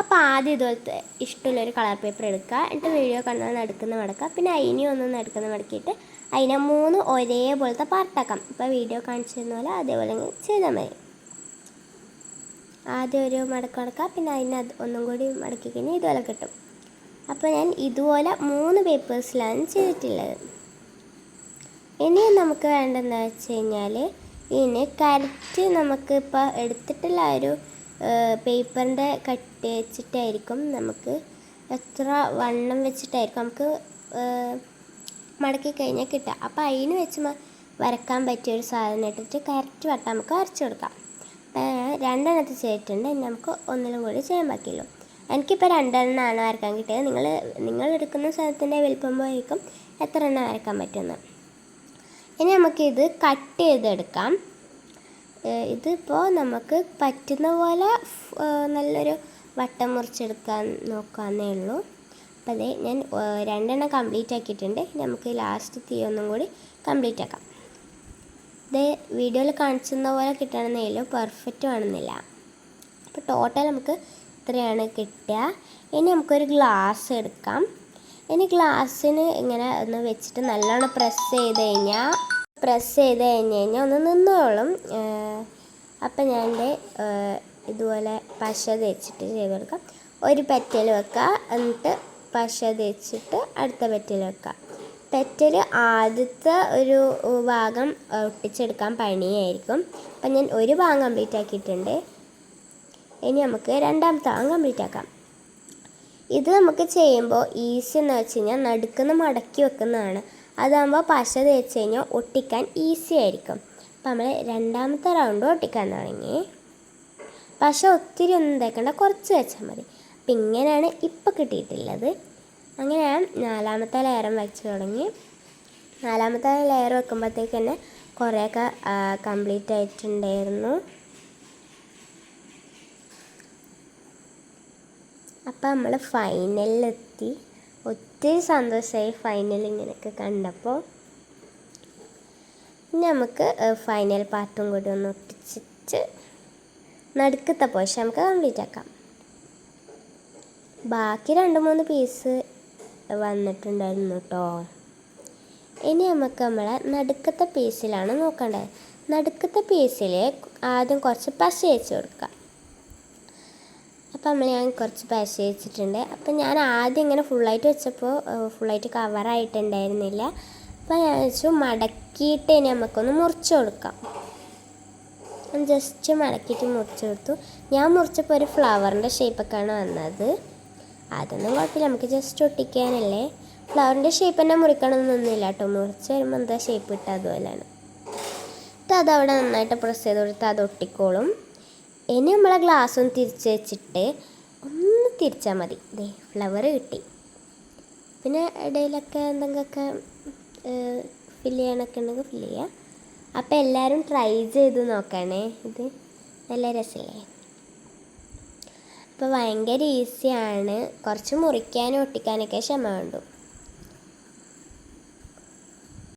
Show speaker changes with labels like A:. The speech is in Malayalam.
A: അപ്പോൾ ആദ്യം ഇതുപോലത്തെ ഇഷ്ടമുള്ളൊരു കളർ പേപ്പർ എടുക്കുക. എന്നിട്ട് വീഡിയോ കണ്ടാൽ നടുക്കുന്ന മടക്കുക. പിന്നെ അതിനെ ഒന്ന് നടുക്കുന്ന മടക്കിയിട്ട് അതിനെ 3 ഒരേപോലത്തെ പാർട്ടാക്കാം. ഇപ്പോൾ വീഡിയോ കാണിച്ചിരുന്ന പോലെ അതേപോലെ ചെയ്താൽ മതി. ആദ്യം ഒരു മടക്കുക, പിന്നെ അതിനെ ഒന്നും കൂടി മടക്കി കഴിഞ്ഞാൽ ഇതുപോലെ കിട്ടും. അപ്പോൾ ഞാൻ ഇതുപോലെ 3 പേപ്പേഴ്സിലാണ് ചെയ്തിട്ടുള്ളത്. ഇനി നമുക്ക് വേണ്ടതെന്ന് വെച്ച് കഴിഞ്ഞാൽ ഇതിന് കറക്റ്റ് നമുക്ക് ഇപ്പോൾ എടുത്തിട്ടുള്ള ഒരു പേപ്പറിൻ്റെ കട്ട് വെച്ചിട്ടായിരിക്കും നമുക്ക് എത്ര വണ്ണം വെച്ചിട്ടായിരിക്കും നമുക്ക് മടക്കി കഴിഞ്ഞാൽ കിട്ടുക. അപ്പോൾ അതിന് വെച്ച് വരക്കാൻ പറ്റിയൊരു സാധനം ഇട്ടിട്ട് കറക്റ്റ് വട്ടം നമുക്ക് വരച്ചു കൊടുക്കാം. 2 എണ്ണത്തിൽ ചെയ്തിട്ടുണ്ട്. ഇനി നമുക്ക് ഒന്നിലും കൂടി ചെയ്യാൻ പറ്റില്ല. എനിക്കിപ്പോൾ 2 എണ്ണമാണ് വരക്കാൻ കിട്ടിയത്. നിങ്ങൾ എടുക്കുന്ന സ്ഥലത്തിൻ്റെ വലിപ്പം പോയിരിക്കും എത്ര എണ്ണം വരക്കാൻ പറ്റുമെന്ന്. ഇനി നമുക്കിത് കട്ട് ചെയ്തെടുക്കാം. ഇതിപ്പോൾ നമുക്ക് പറ്റുന്ന പോലെ നല്ലൊരു വട്ടം മുറിച്ചെടുക്കാൻ നോക്കാമെന്നേ ഉള്ളൂ. അപ്പോൾ അതേ ഞാൻ 2 എണ്ണം കംപ്ലീറ്റ് ആക്കിയിട്ടുണ്ട്. നമുക്ക് ലാസ്റ്റ് തീ ഒന്നും കൂടി കംപ്ലീറ്റ് ആക്കാം. ഇത് വീഡിയോയിൽ കാണിച്ചുന്ന പോലെ കിട്ടണമെന്നേ ഉള്ളൂ, പെർഫെക്റ്റ് വേണമെന്നില്ല. അപ്പോൾ ടോട്ടൽ നമുക്ക് ഇത്രയാണ് കിട്ടുക. ഇനി നമുക്കൊരു ഗ്ലാസ് എടുക്കാം. ഇനി ഗ്ലാസ്സിന് ഇങ്ങനെ ഒന്ന് വെച്ചിട്ട് നല്ലോണം പ്രസ് ചെയ്ത് കഴിഞ്ഞാൽ ഒന്ന് നിന്നോളും. അപ്പം ഞാൻ ഇതുപോലെ പശ തേച്ചിട്ട് ചെയ്ത് കൊടുക്കാം. ഒരു പെറ്റൽ വെക്കുക, എന്നിട്ട് പശ തേച്ചിട്ട് അടുത്ത പെറ്റൽ വെക്കുക. പെറ്റൽ ആദ്യത്തെ ഒരു ഭാഗം ഒട്ടിച്ചെടുക്കാൻ പണിയായിരിക്കും. അപ്പം ഞാൻ ഒരു ഭാഗം കംപ്ലീറ്റ് ആക്കിയിട്ടുണ്ട്. ഇനി നമുക്ക് രണ്ടാമത്തെ ഭാഗം കംപ്ലീറ്റ് ആക്കാം. ഇത് നമുക്ക് ചെയ്യുമ്പോൾ ഈസി എന്ന് വെച്ച് കഴിഞ്ഞാൽ നടുക്കുന്ന മടക്കി വെക്കുന്നതാണ്. അതാകുമ്പോൾ പശ തേച്ച് കഴിഞ്ഞാൽ ഒട്ടിക്കാൻ ഈസി ആയിരിക്കും. അപ്പം നമ്മൾ രണ്ടാമത്തെ റൗണ്ട് ഒട്ടിക്കാൻ തുടങ്ങി. പശ ഒത്തിരി ഒന്നും തേക്കണ്ട, കുറച്ച് വെച്ചാൽ മതി. അപ്പം ഇങ്ങനെയാണ് ഇപ്പോൾ കിട്ടിയിട്ടുള്ളത്. അങ്ങനെ ഞാൻ 4ാമത്തെ ലെയറും വെച്ച് തുടങ്ങി. 4ാമത്തെ ലെയർ വെക്കുമ്പോഴത്തേക്ക് തന്നെ കുറേയൊക്കെ കംപ്ലീറ്റ് ആയിട്ടുണ്ടായിരുന്നു. അപ്പം നമ്മൾ ഫൈനലിലെത്തി. ഒത്തിരി സന്തോഷമായി ഫൈനൽ ഇങ്ങനെയൊക്കെ കണ്ടപ്പോൾ. ഇനി നമുക്ക് ഫൈനൽ പാർട്ടും കൂടി ഒന്ന് ഒട്ടിച്ചിട്ട് നടുക്കത്തെ പോഷൻ നമുക്ക് കംപ്ലീറ്റ് ആക്കാം. ബാക്കി 2-3 പീസ് വന്നിട്ടുണ്ടായിരുന്നു കേട്ടോ. ഇനി നമുക്ക് നമ്മളെ നടുക്കത്തെ പീസിലാണ് നോക്കേണ്ടത്. നടുക്കത്തെ പീസിൽ ആദ്യം കുറച്ച് പശ വെച്ച് കൊടുക്കാം. അപ്പം ഞാൻ കുറച്ച് പശ വെച്ചിട്ടുണ്ട്. അപ്പം ഞാൻ ആദ്യം ഇങ്ങനെ ഫുള്ളായിട്ട് വെച്ചപ്പോൾ ഫുള്ളായിട്ട് കവറായിട്ടുണ്ടായിരുന്നില്ല. അപ്പം ഞാൻ വെച്ചു മടക്കിയിട്ട് ഇനി നമുക്കൊന്ന് മുറിച്ച് കൊടുക്കാം. ജസ്റ്റ് മടക്കിയിട്ട് മുറിച്ച് കൊടുത്തു. ഞാൻ മുറിച്ചപ്പോൾ ഒരു ഫ്ലവറിൻ്റെ ഷേപ്പൊക്കെയാണ് വന്നത്. അതൊന്നും കുഴപ്പമില്ല, നമുക്ക് ജസ്റ്റ് ഒട്ടിക്കാനല്ലേ. ഫ്ലവറിൻ്റെ ഷേപ്പ് തന്നെ മുറിക്കണമെന്നൊന്നുമില്ല കേട്ടോ. മുറിച്ച് വരുമ്പോൾ എന്താ ഷേപ്പ് ഇട്ടാൽ അതുപോലെയാണ്. എന്നിട്ട് അതവിടെ നന്നായിട്ട് പ്രസ് ചെയ്ത് കൊടുത്ത് അത് ഒട്ടിക്കോളും. ഇനി നമ്മളെ ഗ്ലാസ് ഒന്ന് തിരിച്ച് വെച്ചിട്ട് ഒന്ന് തിരിച്ചാൽ മതി. ദേ ഫ്ലവർ കിട്ടി. പിന്നെ ഇടയിലൊക്കെ എന്തെങ്കിലുമൊക്കെ ഫില്ല് ചെയ്യാനൊക്കെ ഉണ്ടെങ്കിൽ ഫില്ല് ചെയ്യുക. അപ്പോൾ എല്ലാവരും ട്രൈ ചെയ്ത് നോക്കണേ. ഇത് നല്ല രസമല്ലേ. അപ്പോൾ ഭയങ്കര ഈസിയാണ്. കുറച്ച് മുറിക്കാനും ഒട്ടിക്കാനൊക്കെ ക്ഷമ വേണ്ടു.